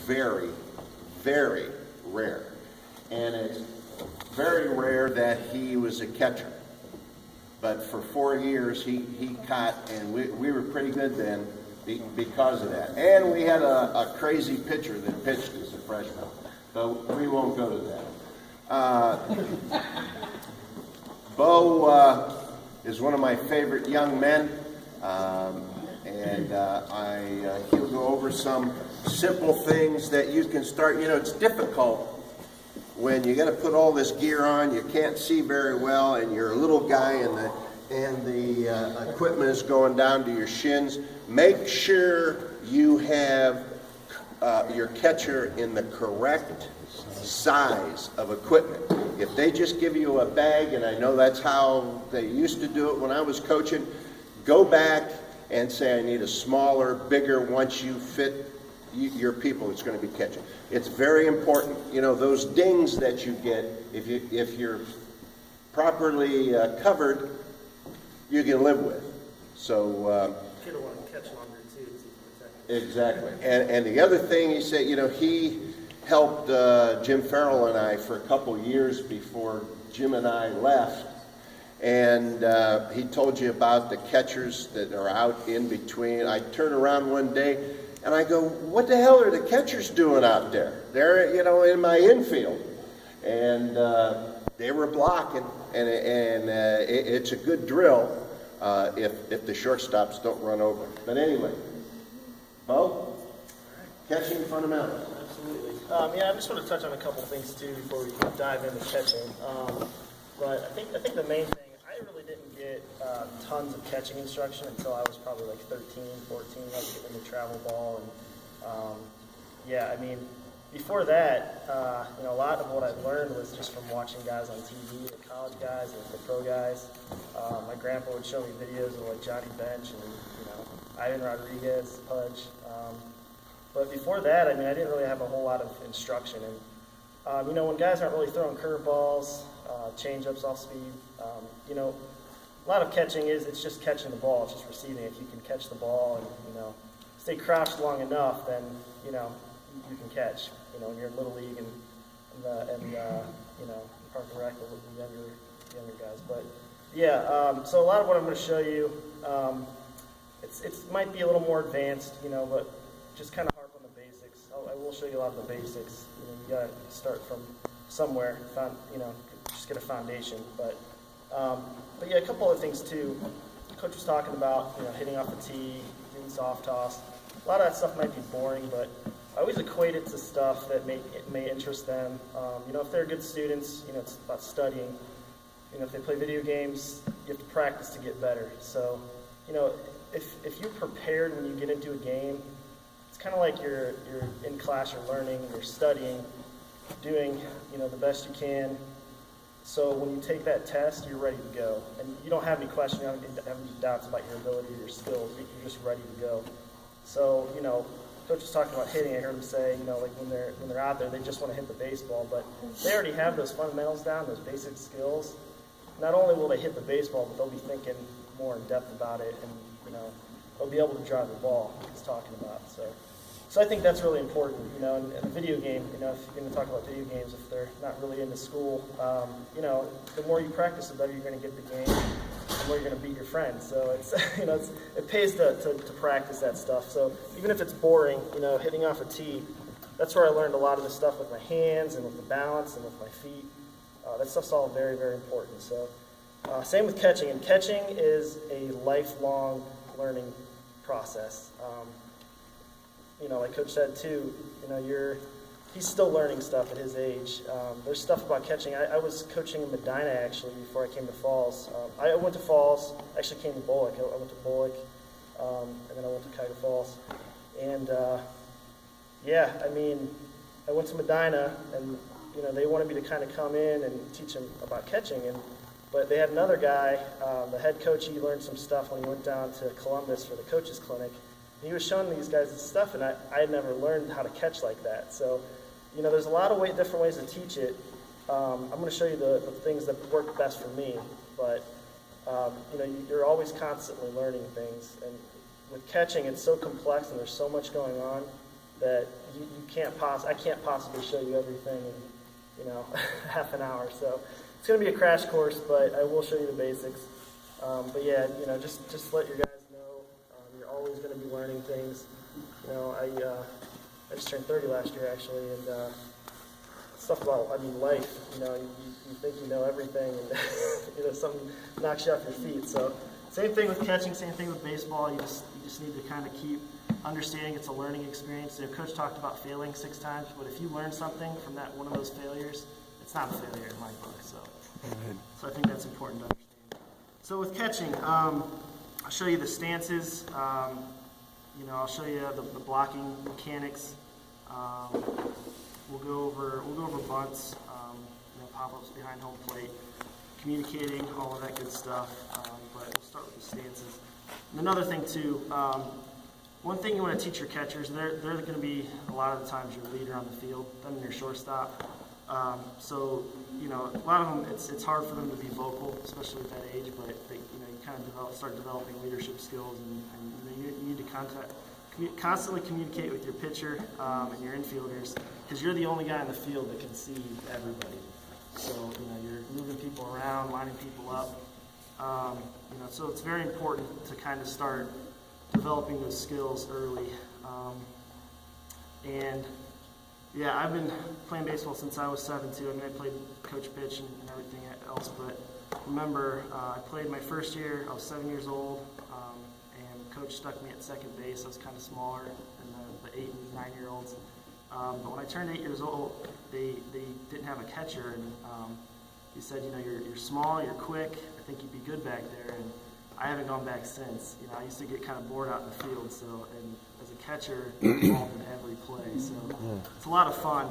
very, very rare. And it's very rare that he was a catcher. But for 4 years, he caught, and we were pretty good then because of that. And we had a crazy pitcher that pitched as a freshman. But we won't go to that. Bo is one of my favorite young men. He'll go over some simple things that you can start. You know, it's difficult when you got to put all this gear on, you can't see very well, and you're a little guy, and the equipment is going down to your shins. Make sure you have your catcher in the correct size of equipment. If they just give you a bag, and I know that's how they used to do it when I was coaching, go back and say, I need a smaller, bigger, once you fit your people that's going to be catching. It's very important. You know, those dings that you get, if you're properly covered, you can live with. So kid will want to catch longer too. Exactly. And the other thing he said, you know, he helped Jim Farrell and I for a couple years before Jim and I left. And he told you about the catchers that are out in between. I turn around one day and I go, what the hell are the catchers doing out there? They're, you know, in my infield. And they were blocking, and it's a good drill if the shortstops don't run over. But anyway, Bo, catching fundamentals. Absolutely. Yeah, I just want to touch on a couple things too before we dive into catching. But I think the main thing, I really didn't get tons of catching instruction until I was probably like 13, 14. I was getting into travel ball, and yeah, I mean, before that, you know, a lot of what I learned was just from watching guys on TV, the college guys and the pro guys. My grandpa would show me videos of like Johnny Bench and, you know, Ivan Rodriguez, Pudge. But before that, I mean, I didn't really have a whole lot of instruction. And, you know, when guys aren't really throwing curveballs, change-ups off speed, you know, a lot of catching it's just catching the ball, it's just receiving. If you can catch the ball and, you know, stay crouched long enough, then, you know, you can catch. You know, when you're in Little League and you know, Park and Rec with the younger guys. But yeah, so a lot of what I'm going to show you, it might be a little more advanced, you know, but just kind of harp on the basics. I will show you a lot of the basics. You know, you got to start from somewhere, you know, just get a foundation. But yeah, a couple other things too. Coach was talking about, you know, hitting off the tee, doing soft toss. A lot of that stuff might be boring, but I always equate it to stuff that may interest them. You know, if they're good students, you know, it's about studying. You know, if they play video games, you have to practice to get better. So, you know, if you're prepared when you get into a game, it's kind of like you're in class, you're learning, you're studying, doing, you know, the best you can. So when you take that test, you're ready to go. And you don't have any questions, you don't have any doubts about your ability or your skills. You're just ready to go. So, you know, Coach was talking about hitting. I heard him say, you know, like when they're out there, they just want to hit the baseball, but they already have those fundamentals down, those basic skills. Not only will they hit the baseball, but they'll be thinking more in depth about it, and, you know, they'll be able to drive the ball, like he's talking about. So I think that's really important, you know, in a video game, you know, if you're going to talk about video games, if they're not really into school, you know, the more you practice, the better you're going to get the game, the more you're going to beat your friends. So it's, you know, it pays to practice that stuff. So even if it's boring, you know, hitting off a tee, that's where I learned a lot of the stuff with my hands and with the balance and with my feet. That stuff's all very, very important. So same with catching, and catching is a lifelong learning process. You know, like Coach said too, you know, he's still learning stuff at his age. There's stuff about catching. I was coaching in Medina actually before I came to Falls. I went to Falls, actually came to Bullock. I went to Bullock, and then I went to Cuyahoga Falls. And yeah, I mean, I went to Medina, and you know, they wanted me to kind of come in and teach them about catching. But they had another guy, the head coach. He learned some stuff when he went down to Columbus for the coaches clinic. He was showing these guys this stuff, and I had never learned how to catch like that. So, you know, there's a lot of different ways to teach it. I'm going to show you the things that work best for me, but, you know, you're always constantly learning things. And with catching, it's so complex, and there's so much going on. that I can't possibly show you everything in, half an hour. So it's going to be a crash course, but I will show you the basics. But yeah, just let your guys know, you're always going to be learning things. I just turned 30 last year actually, and stuff about, life, you think you know everything, and something knocks you off your feet. So same thing with catching, same thing with baseball. You just need to kind of keep understanding it's a learning experience. Coach talked about failing 6 times, but if you learn something from one of those failures, it's not a failure in my book. So I think that's important to understand. So with catching, I'll show you the stances. I'll show you the blocking mechanics. We'll go over bunts, pop-ups behind home plate, communicating, all of that good stuff. But we'll start with the stances. And another thing too, one thing you want to teach your catchers, they're going to be a lot of the times your leader on the field, them and your shortstop. So a lot of them, it's hard for them to be vocal, especially at that age. But you kind of start developing leadership skills, and you need to constantly communicate with your pitcher and your infielders, because you're the only guy in the field that can see everybody. So you're moving people around, lining people up. So it's very important to kind of start developing those skills early. And yeah, I've been playing baseball since I was 7 too. I played coach pitch and everything else, but remember, I played my first year. I was 7 years old, and coach stuck me at second base. I was kind of smaller than the 8 and 9 year olds. But when I turned 8 years old, they didn't have a catcher, and he said, you're small, you're quick. I think you'd be good back there. And I haven't gone back since. I used to get kind of bored out in the field, and as a catcher, I'm involved in every play. So it's a lot of fun.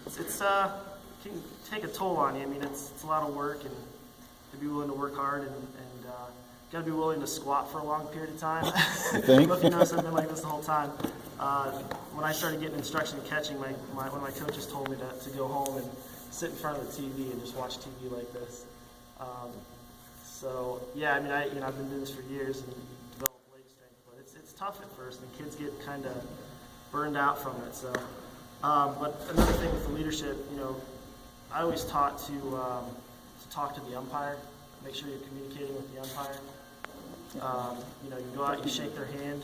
It can take a toll on you. It's a lot of work, and to be willing to work hard, and got to be willing to squat for a long period of time. I don't know if you noticed, I've been like this the whole time. When I started getting instruction in catching, one of my coaches told me to go home and sit in front of the TV and just watch TV like this. So yeah, I've been doing this for years and developed leg strength, but it's tough at first, and kids get kind of burned out from it. So, but another thing with the leadership, I always taught to talk to the umpire, make sure you're communicating with the umpire. You go out, you shake their hand,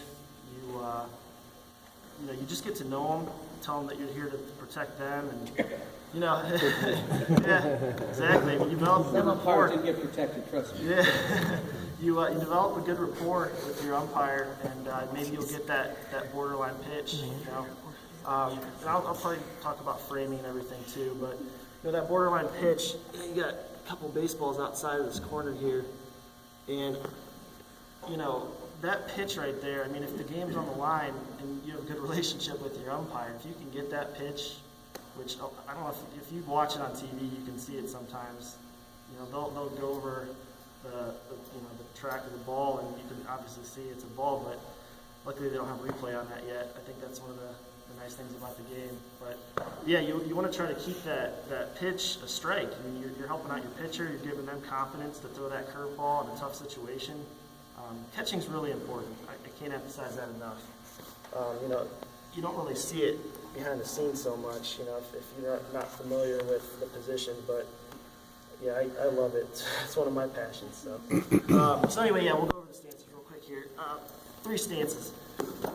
you just get to know them, tell them that you're here to protect them, and yeah, exactly. You develop a good rapport. Didn't get protected, trust me. Yeah, you develop a good rapport with your umpire, and maybe you'll get that borderline pitch. And I'll probably talk about framing and everything too. But that borderline pitch, you got a couple baseballs outside of this corner here, and that pitch right there. If the game's on the line and you have a good relationship with your umpire, if you can get that pitch, which I don't know if you watch it on TV, you can see it sometimes. They'll go over the track of the ball, and you can obviously see it's a ball, but luckily they don't have replay on that yet. I think that's one of the nice things about the game. But yeah, you want to try to keep that pitch a strike. You're helping out your pitcher, you're giving them confidence to throw that curveball in a tough situation. Catching's really important. I can't emphasize that enough. You don't really see it behind the scenes so much, if you're not familiar with the position, but yeah, I love it. It's one of my passions. So anyway, yeah, we'll go over the stances real quick here. 3 stances.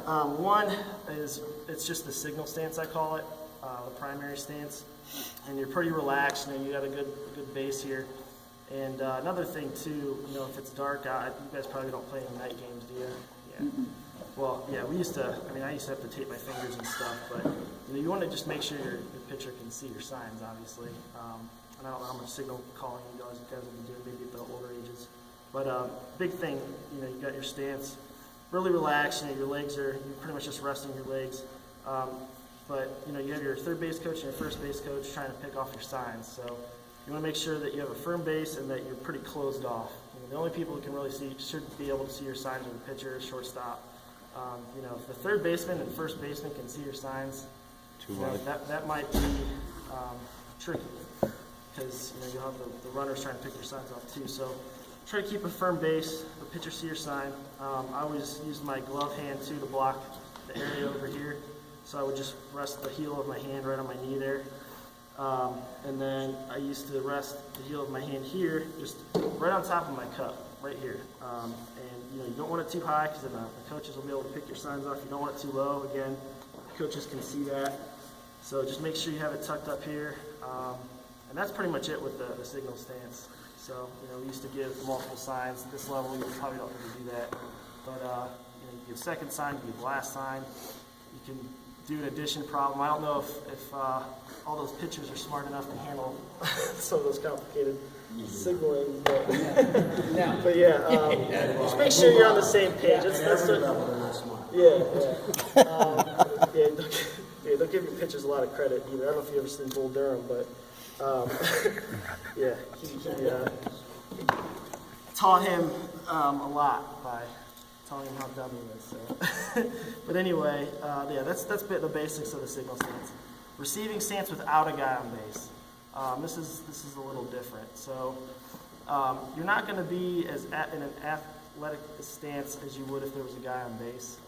One is, it's just the signal stance, I call it, the primary stance, and you're pretty relaxed. You got a good base here. And another thing too, if it's dark out, you guys probably don't play any night games, do you? Yeah. Well, yeah, I used to have to tape my fingers and stuff, but you want to just make sure your pitcher can see your signs, obviously. And I don't know how much signal calling you guys will be doing, maybe at the older ages. But big thing, you got your stance, really relaxed. Your legs you're pretty much just resting your legs. But you have your third base coach and your first base coach trying to pick off your signs. So you want to make sure that you have a firm base and that you're pretty closed off. The only people who can really should be able to see your signs are the pitcher, shortstop. If the third baseman and first baseman can see your signs, that might be tricky, because you'll have the runners trying to pick your signs off too. So try to keep a firm base. The pitcher see your sign. I always use my glove hand too to block the area over here. So I would just rest the heel of my hand right on my knee there. And then I used to rest the heel of my hand here, just right on top of my cup, right here. And you don't want it too high because then the coaches will be able to pick your signs off. You don't want it too low. Again, coaches can see that. So just make sure you have it tucked up here. And that's pretty much it with the signal stance. So, we used to give multiple signs. At this level, you probably don't need to do that. But, you give second sign, you give last sign. You can do an addition problem. I don't know if all those pitchers are smart enough to handle some of those complicated signaling. But, but yeah, just make sure you're on the same page. Don't give your pitchers a lot of credit either. I don't know if you've ever seen Bull Durham, but he taught him a lot by telling him how dumb he is. So. But anyway, that's the basics of the signal stance. Receiving stance without a guy on base. This is a little different. So you're not going to be in an athletic stance as you would if there was a guy on base.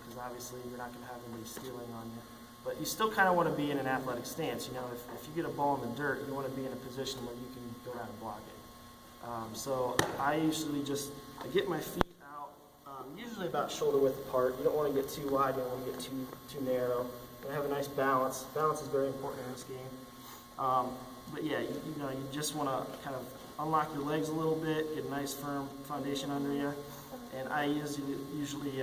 Because obviously you're not going to have anybody stealing on you. But you still kind of want to be in an athletic stance. If you get a ball in the dirt, you want to be in a position where you can go down and block it. So I usually I get my feet out, usually about shoulder width apart. You don't want to get too wide. You don't want to get too narrow. You want to have a nice balance. Balance is very important in this game. But yeah, you just want to kind of unlock your legs a little bit, get a nice firm foundation under you. And I usually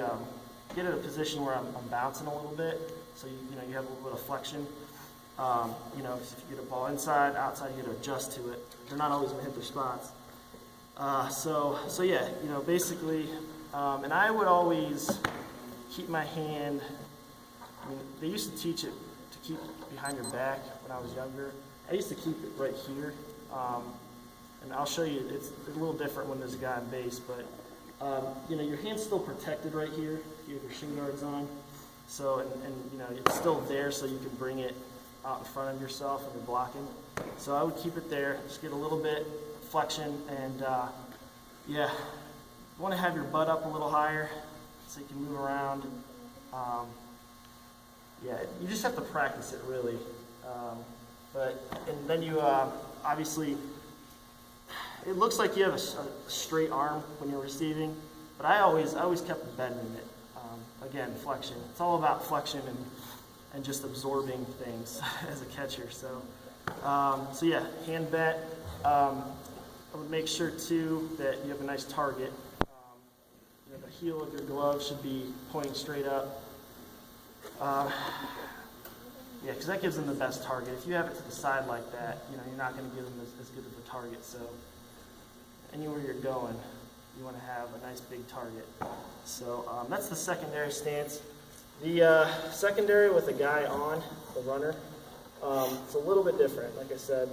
get in a position where I'm bouncing a little bit, so you have a little bit of flexion. If you get a ball inside, outside, you got to adjust to it. They're not always going to hit their spots. So yeah, basically, and I would always keep my hand. They used to teach it to keep behind your back when I was younger. I used to keep it right here, and I'll show you. It's a little different when there's a guy on base, but. Your hand's still protected right here. You have your shin guards on. So, and it's still there so you can bring it out in front of yourself when you're blocking. So I would keep it there, just get a little bit flexion, and you want to have your butt up a little higher so you can move around. You just have to practice it really. And then you obviously, it looks like you have a straight arm when you're receiving, but I always kept bending it. Again, flexion. It's all about flexion and just absorbing things as a catcher. So yeah, hand bent. I would make sure too that you have a nice target. The heel of your glove should be pointing straight up. Because that gives them the best target. If you have it to the side like that, you're not going to give them as good of a target. So anywhere you're going, you want to have a nice big target. So that's the secondary stance. The secondary with a guy on, the runner, it's a little bit different, like I said.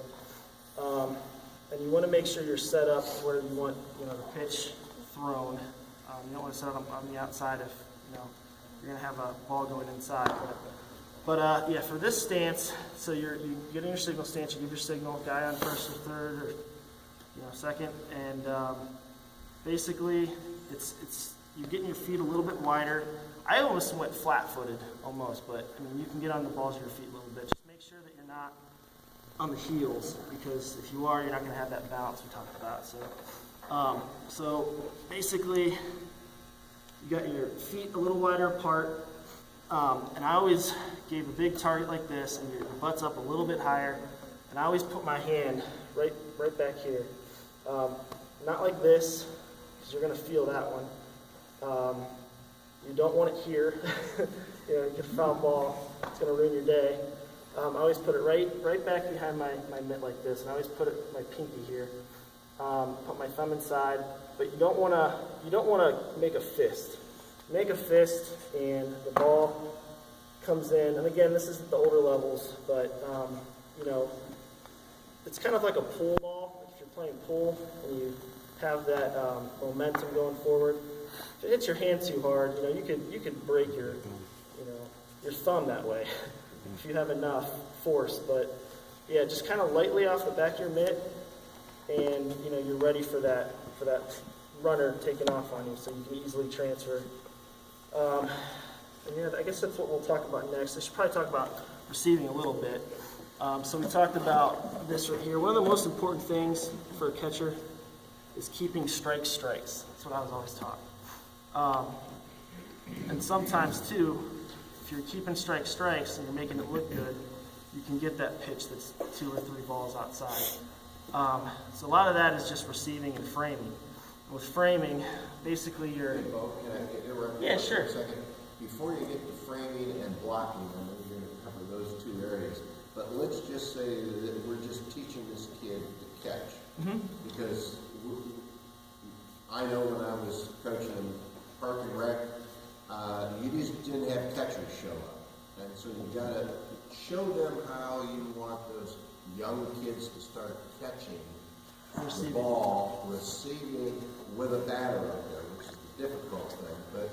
And you want to make sure you're set up where you want the pitch thrown. You don't want to set it on the outside if you're going to have a ball going inside. But for this stance, so you get in your signal stance, you give your signal, guy on first or third or second, and basically it's you're getting your feet a little bit wider. I almost went flat-footed, almost, but you can get on the balls of your feet a little bit. Just make sure that you're not on the heels, because if you are, you're not going to have that balance we talked about. So basically, you got your feet a little wider apart, and I always gave a big target like this, and your butt's up a little bit higher, and I always put my hand right back here. Not like this, because you're going to feel that one. You don't want it here. You get a foul ball, it's going to ruin your day. I always put it right back behind my mitt like this, and I always put my pinky here. Put my thumb inside, but you don't want to make a fist. Make a fist, and the ball comes in. And again, this is at the older levels, but it's kind of like a pool ball. If you're playing pool and you have that momentum going forward, if it hits your hand too hard, you could break your thumb that way if you have enough force. But yeah, just kind of lightly off the back of your mitt, and you're ready for that runner taking off on you, so you can easily transfer. And yeah, I guess that's what we'll talk about next. I should probably talk about receiving a little bit. So we talked about this right here. One of the most important things for a catcher is keeping strikes. That's what I was always taught. And sometimes too, if you're keeping strikes and you're making it look good, you can get that pitch that's 2 or 3 balls outside. So a lot of that is just receiving and framing. With framing, basically you're... Can I interrupt you Yeah, for sure. a second? Before you get to framing and blocking, I know you're going to cover those 2 areas, but let's just say that we're just teaching this kid to catch. Because I know when I was coaching in Park and Rec, you just didn't have catchers show up. And so you got to show them how you want those young kids to start catching the ball, receiving with a batter up there, which is the difficult thing. But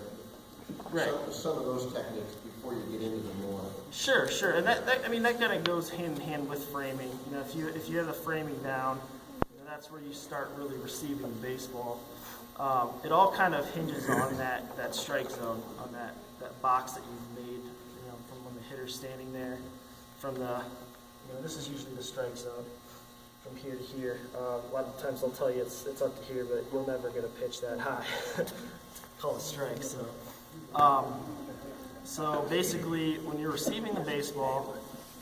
some of those techniques before you get into the more. Sure. And that kind of goes hand in hand with framing. You know, if you have the framing down, that's where you start really receiving the baseball. It all kind of hinges on that strike zone, on that box that you've made, from when the hitter's standing there, from this is usually the strike zone, from here to here. A lot of times they'll tell you it's up to here, but you'll never get a pitch that high. Call it strike. So basically, when you're receiving the baseball,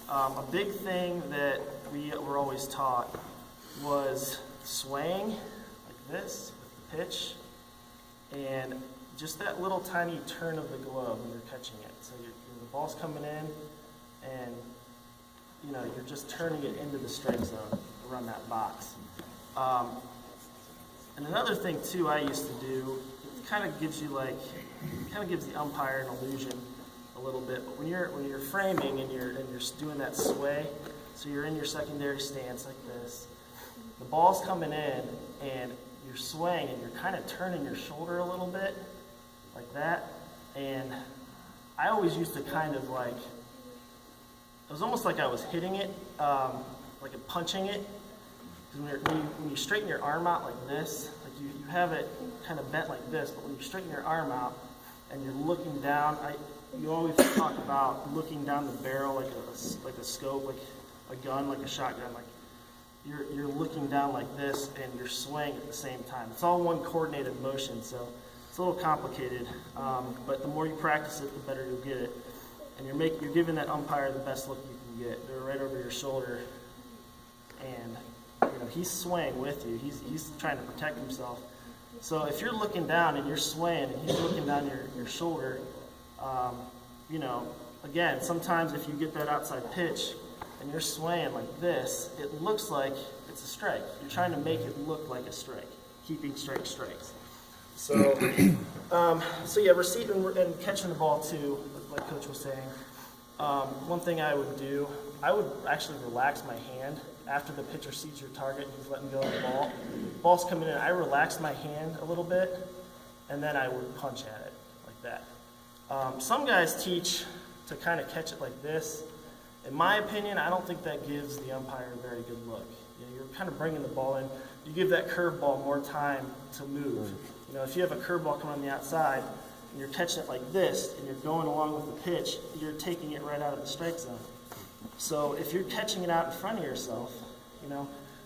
a big thing that we were always taught was swaying like this with the pitch, and just that little tiny turn of the glove when you're catching it. So the ball's coming in, and you're just turning it into the strike zone around that box. And another thing too I used to do, it kind of gives the umpire an illusion a little bit. But when you're framing and you're doing that sway, so you're in your secondary stance like this, the ball's coming in and you're swaying and you're kind of turning your shoulder a little bit like that. And I always used to kind of it was almost like I was hitting it, like punching it. When you straighten your arm out like this, like you have it kind of bent like this, but when you straighten your arm out and you're looking down, you always talk about looking down the barrel like a scope, like a gun, like a shotgun, like you're looking down like this and you're swaying at the same time. It's all one coordinated motion, so it's a little complicated, but the more you practice it, the better you'll get it. And you're giving that umpire the best look you can get. They're right over your shoulder, and he's swaying with you. He's trying to protect himself. So if you're looking down and you're swaying and he's looking down your shoulder, again, sometimes if you get that outside pitch and you're swaying like this, it looks like it's a strike. You're trying to make it look like a strike, keeping strikes. So, receiving and catching the ball too, like Coach was saying. One thing I would do, I would actually relax my hand after the pitcher sees your target and he's letting go of the ball. Ball's coming in, I relax my hand a little bit, and then I would punch at it like that. Some guys teach to kind of catch it like this. In my opinion, I don't think that gives the umpire a very good look. You're kind of bringing the ball in. You give that curveball more time to move. If you have a curveball coming on the outside and you're catching it like this and you're going along with the pitch, you're taking it right out of the strike zone. So if you're catching it out in front of yourself,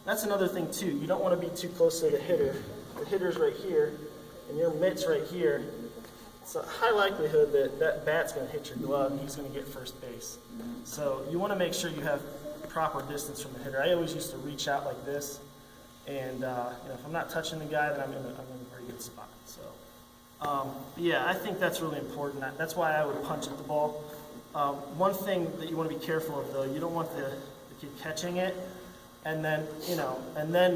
that's another thing too. You don't want to be too close to the hitter. The hitter's right here and your mitt's right here. It's a high likelihood that bat's going to hit your glove and he's going to get first base. So you want to make sure you have proper distance from the hitter. I always used to reach out like this, and if I'm not touching the guy, then I'm in a very good spot. So, I think that's really important. That's why I would punch at the ball. One thing that you want to be careful of, though, you don't want the kid catching it and then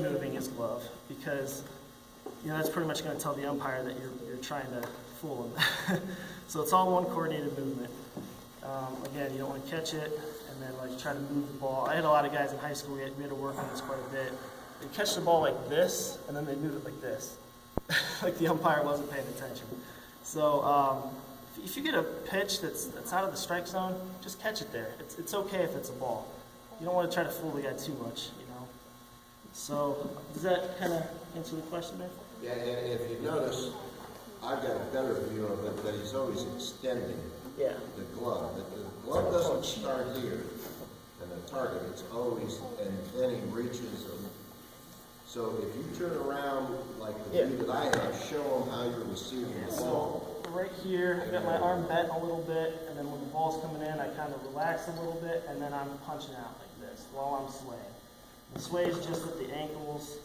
moving his glove, because that's pretty much going to tell the umpire that you're trying to fool him. So it's all one coordinated movement. Again, you don't want to catch it and then try to move the ball. I had a lot of guys in high school, we had to work on this quite a bit. They catch the ball like this and then they move it like this. Like the umpire wasn't paying attention. So if you get a pitch that's out of the strike zone, just catch it there. It's okay if it's a ball. You don't want to try to fool the guy too much, So does that kind of answer the question there? Yeah, and if you notice, I've got a better view of it, that he's always extending Yeah. the glove. The glove doesn't start here and the target, it's always, and then he reaches them. So if you turn around like the view that I have, show them how you're receiving the ball. So right here, I've got my arm bent a little bit, and then when the ball's coming in, I kind of relax a little bit, and then I'm punching out like this while I'm swaying. The sway is just at the ankles.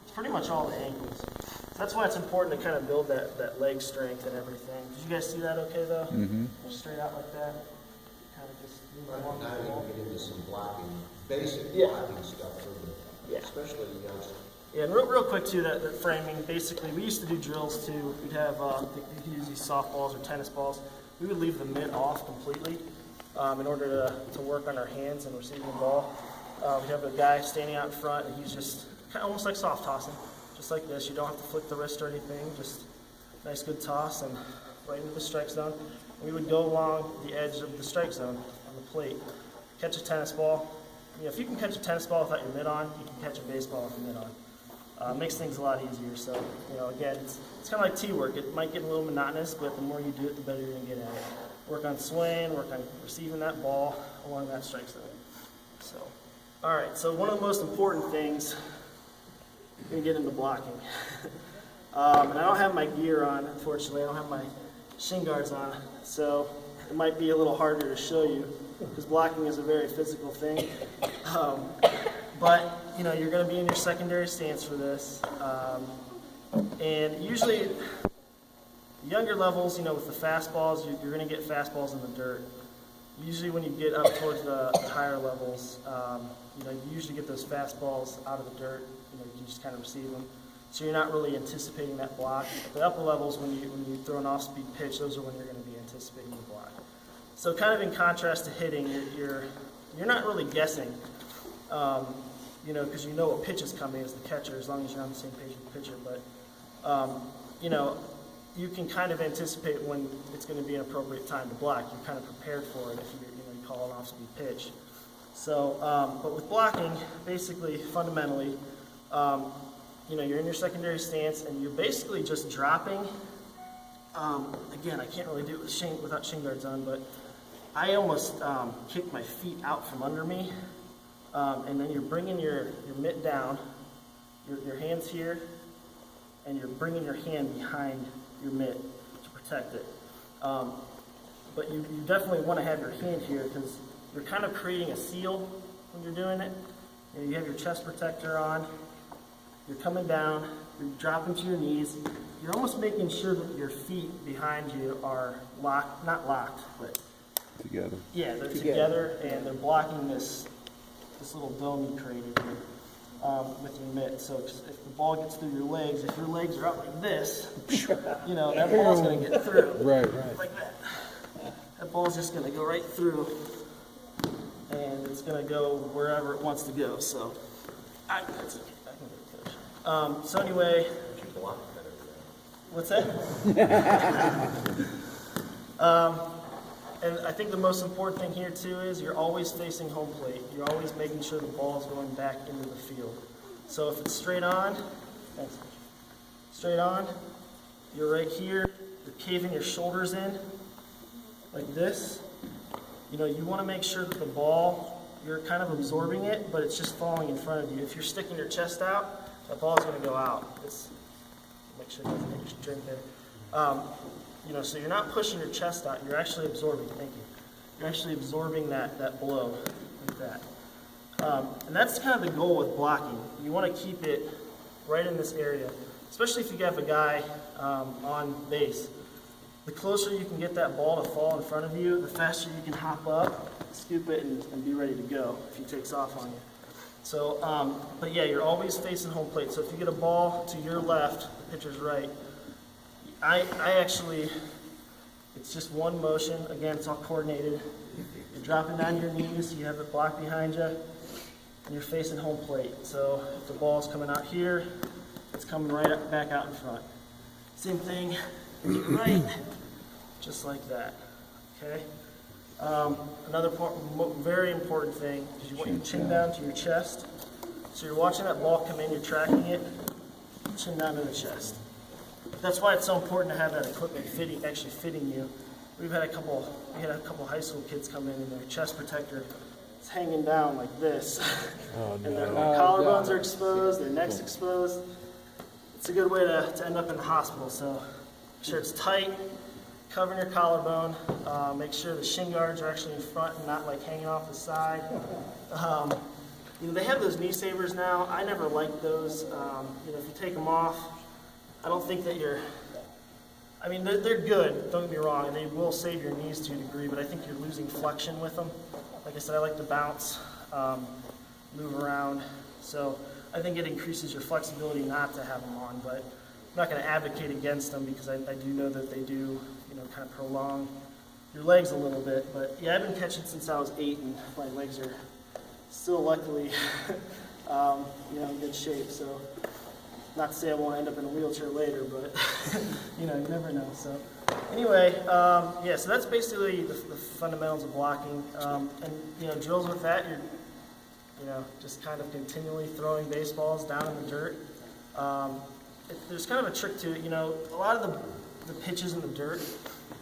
It's pretty much all the ankles. So that's why it's important to kind of build that leg strength and everything. Did you guys see that okay though? Mm-hmm. Straight out like that. Kind of just move along Now the you ball. can get into some blocking, basic Yeah. blocking stuff for the, especially the youngsters. Yeah, and real quick too, that framing, basically, we used to do drills too. We'd have, you could use these softballs or tennis balls. We would leave the mitt off completely in order to work on our hands and receiving the ball. We have a guy standing out in front, and he's just kind of almost like soft tossing, just like this. You don't have to flick the wrist or anything, just nice good toss and right into the strike zone. We would go along the edge of the strike zone on the plate, catch a tennis ball. You know, if you can catch a tennis ball without your mitt on, you can catch a baseball with your mitt on. Makes things a lot easier. So, you know, again, it's kind of like T-work. It might get a little monotonous, but the more you do it, the better you're going to get at it. Work on swaying, work on receiving that ball along that strike zone. So, all right, so one of the most important things, we're going to get into blocking. And I don't have my gear on, unfortunately. I don't have my shin guards on, so it might be a little harder to show you because blocking is a very physical thing. But, you know, you're going to be in your secondary stance for this. And usually, younger levels, you know, with the fastballs, you're going to get fastballs in the dirt. Usually when you get up towards the higher levels, you know, you usually get those fastballs out of the dirt. You know, you can just kind of receive them. So you're not really anticipating that block. At the upper levels, when you throw an off-speed pitch, those are when you're going to be anticipating the block. So kind of in contrast to hitting, you're not really guessing. You know, because you know what pitch is coming as the catcher, as long as you're on the same page with the pitcher. But, you know, you can kind of anticipate when it's going to be an appropriate time to block. You're kind of prepared for it if you call an off-speed pitch. So, but with blocking, basically, fundamentally, you know, you're in your secondary stance and you're basically just dropping. Again, I can't really do it without shin guards on, but I almost kick my feet out from under me. And then you're bringing your mitt down, your hand's here, and you're bringing your hand behind your mitt to protect it. But you definitely want to have your hand here because you're kind of creating a seal when you're doing it. You know, you have your chest protector on, you're coming down, you're dropping to your knees. You're almost making sure that your feet behind you are locked, not locked, but together. Yeah, they're together and they're blocking this little dome you created here with your mitt. So if the ball gets through your legs, if your legs are up like this, you know, that ball's going to get through. Right. Like that. That ball's just going to go right through and it's going to go wherever it wants to go. So, that's okay. I can get it, Coach. So anyway, what's that? And I think the most important thing here too is you're always facing home plate. You're always making sure the ball is going back into the field. So if it's straight on, thanks. Straight on, you're right here, you're caving your shoulders in like this. You know, you want to make sure that the ball, you're kind of absorbing it, but it's just falling in front of you. If you're sticking your chest out, that ball is going to go out. Make sure you doesn't hit your drink there. You know, so you're not pushing your chest out, you're actually absorbing, thank you. You're actually absorbing that blow, like that. And that's kind of the goal with blocking. You want to keep it right in this area, especially if you have a guy on base. The closer you can get that ball to fall in front of you, the faster you can hop up, scoop it, and be ready to go if he takes off on you. So, but yeah, you're always facing home plate. So if you get a ball to your left, the pitcher's right, I actually, it's just one motion. Again, it's all coordinated. You're dropping down your knees, you have it blocked behind you, and you're facing home plate. So if the ball's coming out here, it's coming right up, back out in front. Same thing, right, just like that, okay? Another very important thing is you want your chin down to your chest. So you're watching that ball come in, you're tracking it, chin down to the chest. That's why it's so important to have that equipment actually fitting you we had a couple high school kids come in and their chest protector is hanging down like this. And their collarbones are exposed, their neck's exposed. It's a good way to end up in the hospital. So make sure it's tight, covering your collarbone, make sure the shin guards are actually in front and not like hanging off the side. You know, they have those knee savers now. I never liked those. You know, if you take them off, I don't think that I mean, they're good, don't get me wrong, and they will save your knees to a degree, but I think you're losing flexion with them. Like I said, I like to bounce, move around, so I think it increases your flexibility not to have them on, but I'm not going to advocate against them because I do know that they do, you know, kind of prolong your legs a little bit. But yeah, I've been catching since I was 8, and my legs are still luckily, you know, in good shape, so. Not to say I won't end up in a wheelchair later, but you know, you never know. So anyway, yeah, so that's basically the fundamentals of blocking. And you know, drills with that, you're, you know, just kind of continually throwing baseballs down in the dirt. There's kind of a trick to it. You know, a lot of the pitches in the dirt,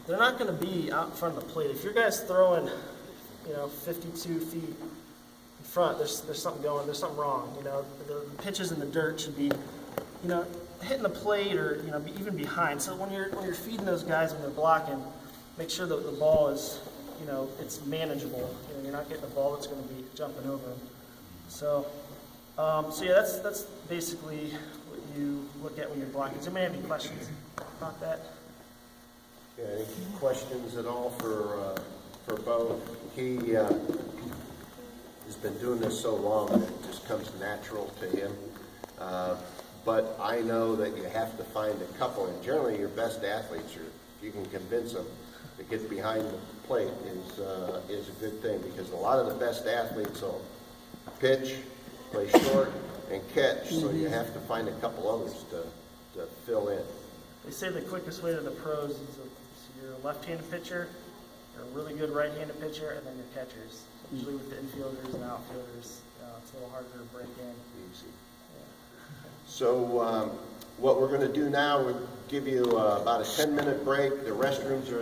they're not going to be out in front of the plate. If your guy's throwing, you know, 52 feet in front, there's something going, there's something wrong. You know, the pitches in the dirt should be, you know, hitting the plate or, you know, even behind. So when you're feeding those guys when they're blocking, make sure that the ball is, you know, it's manageable. You know, you're not getting a ball that's going to be jumping over them. So, so yeah, that's basically what you look at when you're blocking. Does anybody have any questions about that? Yeah, any questions at all for Bo? He has been doing this so long that it just comes natural to him. But I know that you have to find a couple, and generally your best athletes, if you can convince them to get behind the plate is a good thing, because a lot of the best athletes will pitch, play short, and catch, so you have to find a couple others to fill in. They say the quickest way to the pros is you're a left-handed pitcher, you're a really good right-handed pitcher, and then your catchers. Usually with the infielders and outfielders, it's a little harder to break in. Easy. So what we're going to do now, we'll give you about a 10-minute break. The restrooms are